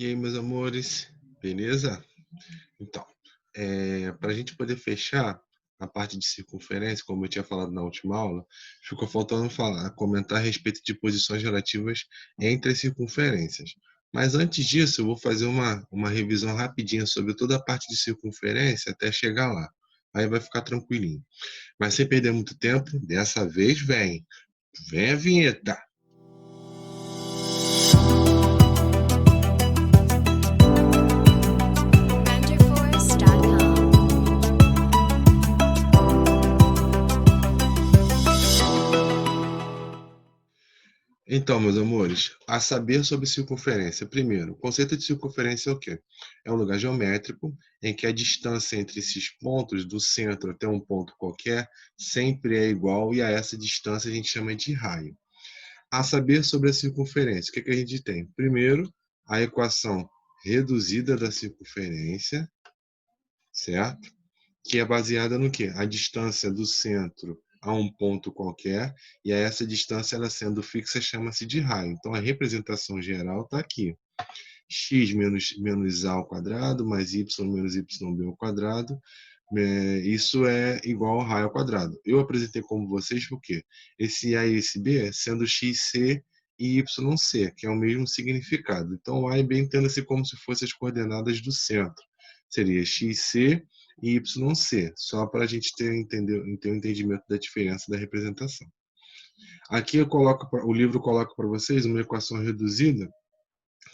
E aí, meus amores, beleza? Então, para a gente poder fechar a parte de circunferência, como eu tinha falado na última aula, ficou faltando comentar a respeito de posições relativas entre as circunferências. Mas antes disso, eu vou fazer uma revisão rapidinha sobre toda a parte de circunferência até chegar lá. Aí vai ficar tranquilinho. Mas sem perder muito tempo, dessa vez vem a vinheta. Então, meus amores, a saber sobre circunferência. Primeiro, o conceito de circunferência é o quê? É um lugar geométrico em que a distância entre esses pontos do centro até um ponto qualquer sempre é igual e a essa distância a gente chama de raio. A saber sobre a circunferência, o que a gente tem? Primeiro, a equação reduzida da circunferência, certo? Que é baseada no quê? A distância do centro a um ponto qualquer, e a essa distância, ela sendo fixa, chama-se de raio. Então, a representação geral está aqui. X menos a ao quadrado, mais y menos yb ao quadrado, isso é igual ao raio ao quadrado. Eu apresentei como vocês o quê? Esse A e esse B sendo xc e yc, que é o mesmo significado. Então, A e B entenda-se como se fossem as coordenadas do centro. Seria xc e YC, só para a gente ter um entendimento da diferença da representação. Aqui o livro coloca para vocês uma equação reduzida,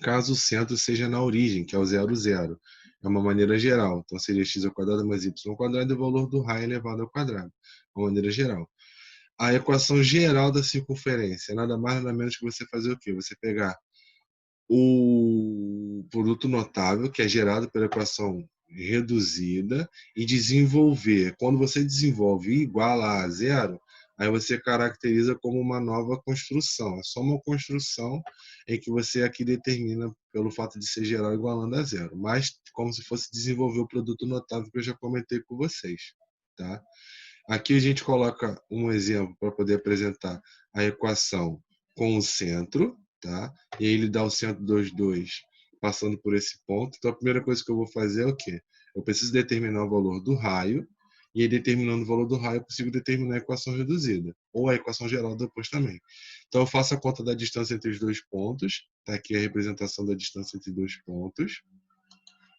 caso o centro seja na origem, que é o 0, 0. É uma maneira geral. Então, seria x ao quadrado mais y ao quadrado e o valor do raio elevado ao quadrado. Uma maneira geral. A equação geral da circunferência, nada mais nada menos que você fazer o quê? Você pegar o produto notável, que é gerado pela equação reduzida, e desenvolver. Quando você desenvolve e iguala a zero, aí você caracteriza como uma nova construção. É só uma construção em que você aqui determina pelo fato de ser geral igualando a zero, mas como se fosse desenvolver o produto notável que eu já comentei com vocês, tá? Aqui a gente coloca um exemplo para poder apresentar a equação com o centro, tá? E aí ele dá o centro dos dois passando por esse ponto. Então a primeira coisa que eu vou fazer é o quê? Eu preciso determinar o valor do raio, e aí determinando o valor do raio eu consigo determinar a equação reduzida, ou a equação geral depois também. Então eu faço a conta da distância entre os dois pontos, tá aqui a representação da distância entre dois pontos.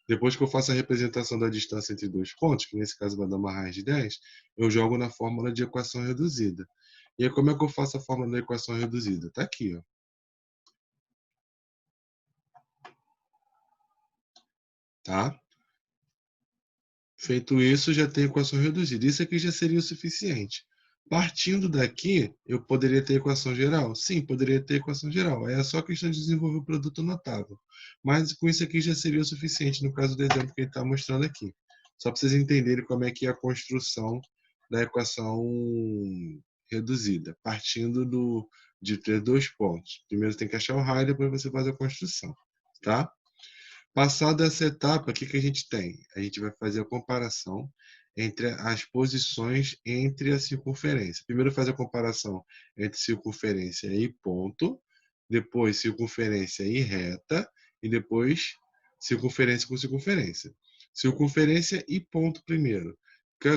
Depois que eu faço a representação da distância entre dois pontos, que nesse caso vai dar uma raiz de 10, eu jogo na fórmula de equação reduzida. E aí, como é que eu faço a fórmula da equação reduzida? Está aqui, ó. Tá? Feito isso, já tem equação reduzida. Isso aqui já seria o suficiente. Partindo daqui, eu poderia ter equação geral? Sim, poderia ter equação geral. É só questão de desenvolver o produto notável. Mas com isso aqui já seria o suficiente no caso do exemplo que ele está mostrando aqui. Só para vocês entenderem como é que é a construção da equação reduzida, partindo de ter dois pontos. Primeiro tem que achar o raio, depois você faz a construção. Tá? Passada essa etapa, o que a gente tem? A gente vai fazer a comparação entre as posições entre a circunferência. Primeiro faz a comparação entre circunferência e ponto, depois circunferência e reta, e depois circunferência com circunferência. Circunferência e ponto primeiro.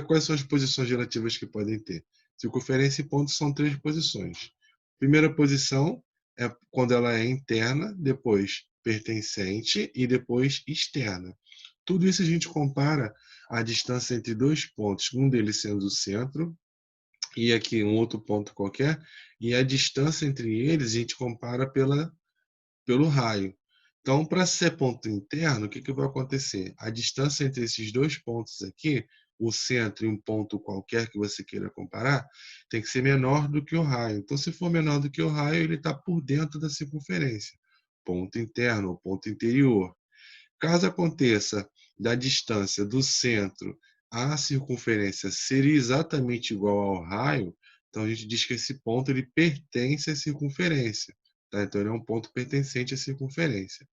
Quais são as posições relativas que podem ter? Circunferência e ponto são três posições. Primeira posição é quando ela é interna, depois pertencente e depois externa. Tudo isso a gente compara a distância entre dois pontos, um deles sendo o centro e aqui um outro ponto qualquer, e a distância entre eles a gente compara pelo raio. Então, para ser ponto interno, o que vai acontecer? A distância entre esses dois pontos aqui, o centro e um ponto qualquer que você queira comparar, tem que ser menor do que o raio. Então, se for menor do que o raio, ele está por dentro da circunferência. Ponto interno ou ponto interior. Caso aconteça da distância do centro à circunferência ser exatamente igual ao raio, então a gente diz que esse ponto ele pertence à circunferência. Tá? Então ele é um ponto pertencente à circunferência.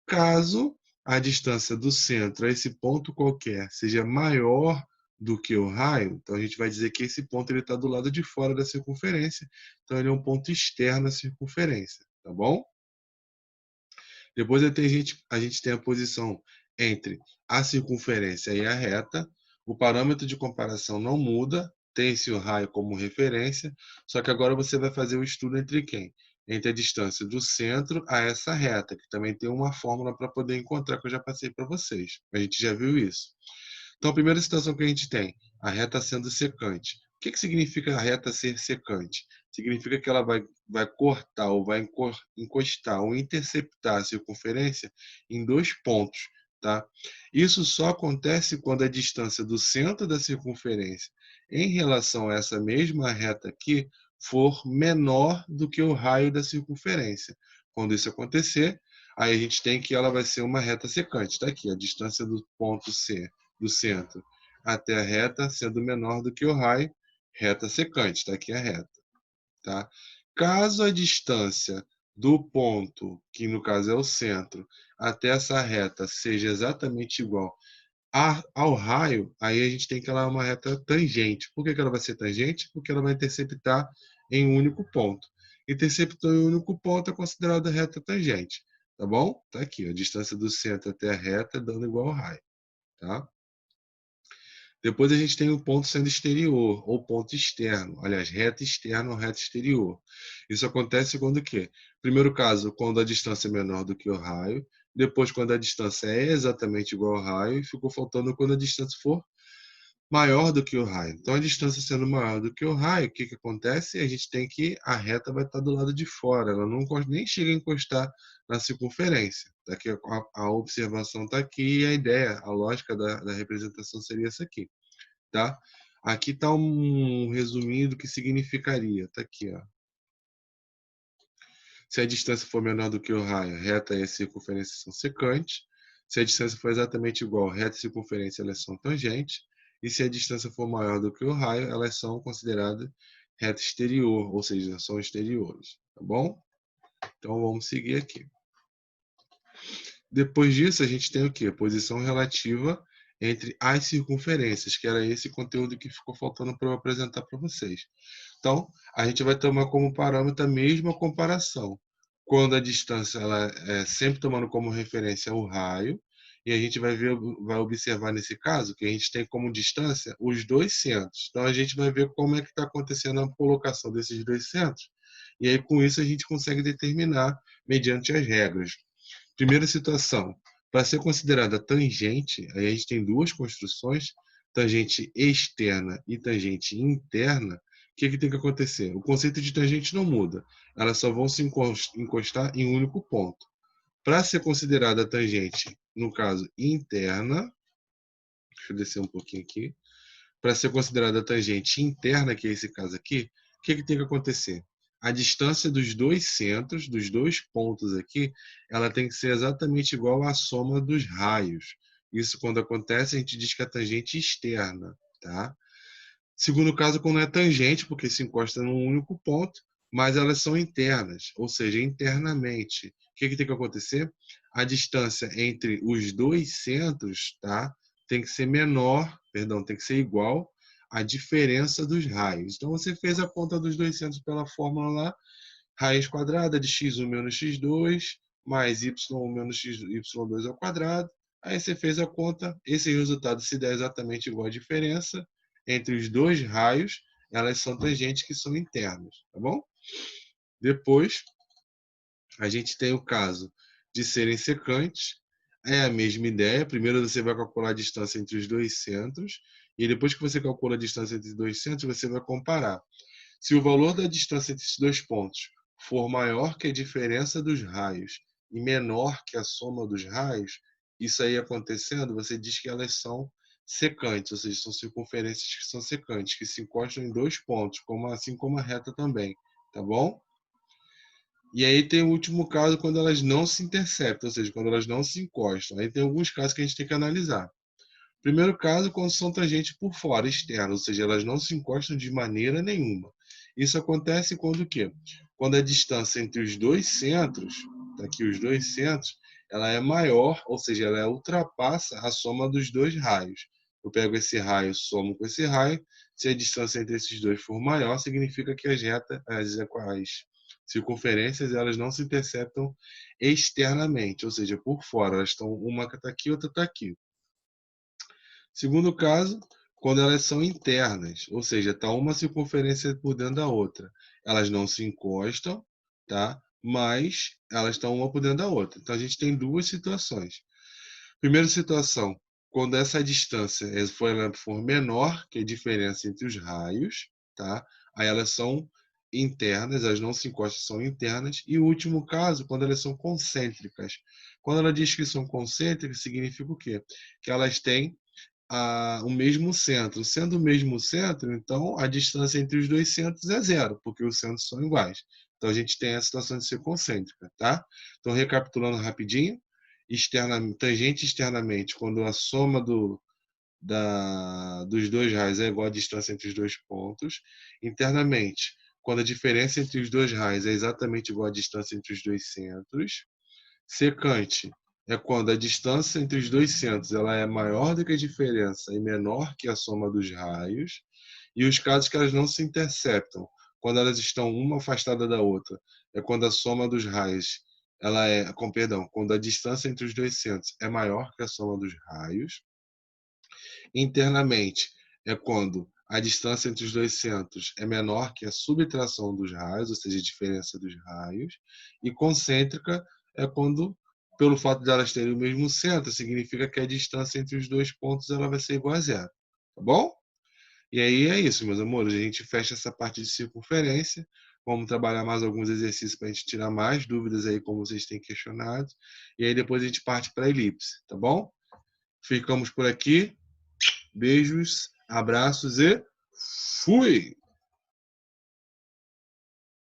Caso a distância do centro a esse ponto qualquer seja maior do que o raio, então a gente vai dizer que esse ponto está do lado de fora da circunferência, então ele é um ponto externo à circunferência, tá bom? Depois a gente tem a posição entre a circunferência e a reta. O parâmetro de comparação não muda, tem-se o raio como referência, só que agora você vai fazer o estudo entre quem? Entre a distância do centro a essa reta, que também tem uma fórmula para poder encontrar, que eu já passei para vocês. A gente já viu isso. Então, a primeira situação que a gente tem, a reta sendo secante. O que significa a reta ser secante? Significa que ela vai cortar ou vai encostar ou interceptar a circunferência em dois pontos, tá? Isso só acontece quando a distância do centro da circunferência em relação a essa mesma reta aqui for menor do que o raio da circunferência. Quando isso acontecer, aí a gente tem que ela vai ser uma reta secante. Está aqui, a distância do ponto C do centro até a reta sendo menor do que o raio, reta secante, está aqui a reta. Tá? Caso a distância do ponto, que no caso é o centro, até essa reta seja exatamente igual ao raio, aí a gente tem que ela é uma reta tangente. Por que ela vai ser tangente? Porque ela vai interceptar em um único ponto. Interceptou em um único ponto é considerada reta tangente. Tá bom? Tá aqui, a distância do centro até a reta dando igual ao raio. Tá? Depois a gente tem o ponto sendo exterior, ou ponto externo. Aliás, reta externa ou reta exterior. Isso acontece quando o quê? Primeiro caso, quando a distância é menor do que o raio. Depois, quando a distância é exatamente igual ao raio. E ficou faltando quando a distância for maior do que o raio. Então, a distância sendo maior do que o raio, o que acontece? A gente tem que a reta vai estar do lado de fora. Ela não nem chega a encostar na circunferência. Daqui a observação está aqui e a ideia, a lógica da representação seria essa aqui. Tá? Aqui está um resuminho do que significaria. Está aqui, ó. Se a distância for menor do que o raio, reta e a circunferência são secantes. Se a distância for exatamente igual, reta e circunferência elas são tangentes. E se a distância for maior do que o raio, elas são consideradas reta exterior, ou seja, são exteriores. Tá bom? Então vamos seguir aqui. Depois disso, a gente tem o quê? Posição relativa entre as circunferências, que era esse conteúdo que ficou faltando para eu apresentar para vocês. Então, a gente vai tomar como parâmetro a mesma comparação. Quando a distância ela é sempre tomando como referência o raio, e a gente vai observar nesse caso que a gente tem como distância os dois centros. Então, a gente vai ver como é que está acontecendo a colocação desses dois centros, e aí com isso a gente consegue determinar mediante as regras. Primeira situação, para ser considerada tangente, aí a gente tem duas construções, tangente externa e tangente interna. O que tem que acontecer? O conceito de tangente não muda, elas só vão se encostar em um único ponto. Para ser considerada tangente, no caso interna, deixa eu descer um pouquinho aqui, para ser considerada tangente interna, que é esse caso aqui, o que tem que acontecer? A distância dos dois centros, dos dois pontos aqui, ela tem que ser exatamente igual à soma dos raios. Isso, quando acontece, a gente diz que é tangente externa. Tá? Segundo caso, quando é tangente, porque se encosta num único ponto, mas elas são internas, ou seja, internamente. O que tem que acontecer? A distância entre os dois centros, tá? Tem que ser menor, perdão, tem que ser igual à diferença dos raios. Então, você fez a conta dos dois centros pela fórmula lá, raiz quadrada de x1 menos x2, mais y1 menos y2 ao quadrado. Aí você fez a conta, esse resultado se der exatamente igual à diferença entre os dois raios, elas são tangentes que são internas, tá bom? Depois, a gente tem o caso de serem secantes, é a mesma ideia. Primeiro você vai calcular a distância entre os dois centros, e depois que você calcula a distância entre os dois centros, você vai comparar. Se o valor da distância entre esses dois pontos for maior que a diferença dos raios e menor que a soma dos raios, isso aí acontecendo, você diz que elas são secantes, ou seja, são circunferências que são secantes, que se encostam em dois pontos, assim como a reta também, tá bom? E aí tem o último caso quando elas não se interceptam, ou seja, quando elas não se encostam. Aí tem alguns casos que a gente tem que analisar. Primeiro caso, quando são tangentes por fora, externas, ou seja, elas não se encostam de maneira nenhuma. Isso acontece quando o quê? Quando a distância entre os dois centros, tá aqui os dois centros, ela é maior, ou seja, ela ultrapassa a soma dos dois raios. Eu pego esse raio, somo com esse raio. Se a distância entre esses dois for maior, significa que as Circunferências, elas não se interceptam externamente, ou seja, por fora. Elas estão, uma está aqui, outra está aqui. Segundo caso, quando elas são internas, ou seja, está uma circunferência por dentro da outra. Elas não se encostam, tá? Mas elas estão uma por dentro da outra. Então a gente tem duas situações. Primeira situação, quando essa distância for menor que a diferença entre os raios, tá? Aí elas são internas, elas não se encostam, são internas. E o último caso, quando elas são concêntricas. Quando ela diz que são concêntricas, significa o quê? Que elas têm o mesmo centro. Sendo o mesmo centro, então a distância entre os dois centros é zero, porque os centros são iguais. Então a gente tem a situação de ser concêntrica, tá? Então, recapitulando rapidinho, tangente externamente, quando a soma dos dois raios é igual à distância entre os dois pontos. Internamente, quando a diferença entre os dois raios é exatamente igual à distância entre os dois centros. Secante é quando a distância entre os dois centros ela é maior do que a diferença e menor que a soma dos raios. E os casos que elas não se interceptam, quando elas estão uma afastada da outra, é quando a soma dos raios perdão, quando a distância entre os dois centros é maior que a soma dos raios. Internamente é quando a distância entre os dois centros é menor que a subtração dos raios, ou seja, a diferença dos raios. E concêntrica é quando, pelo fato de elas terem o mesmo centro, significa que a distância entre os dois pontos ela vai ser igual a zero. Tá bom? E aí é isso, meus amores. A gente fecha essa parte de circunferência. Vamos trabalhar mais alguns exercícios para a gente tirar mais dúvidas aí, como vocês têm questionado. E aí depois a gente parte para a elipse, tá bom? Ficamos por aqui. Beijos, abraços e fui!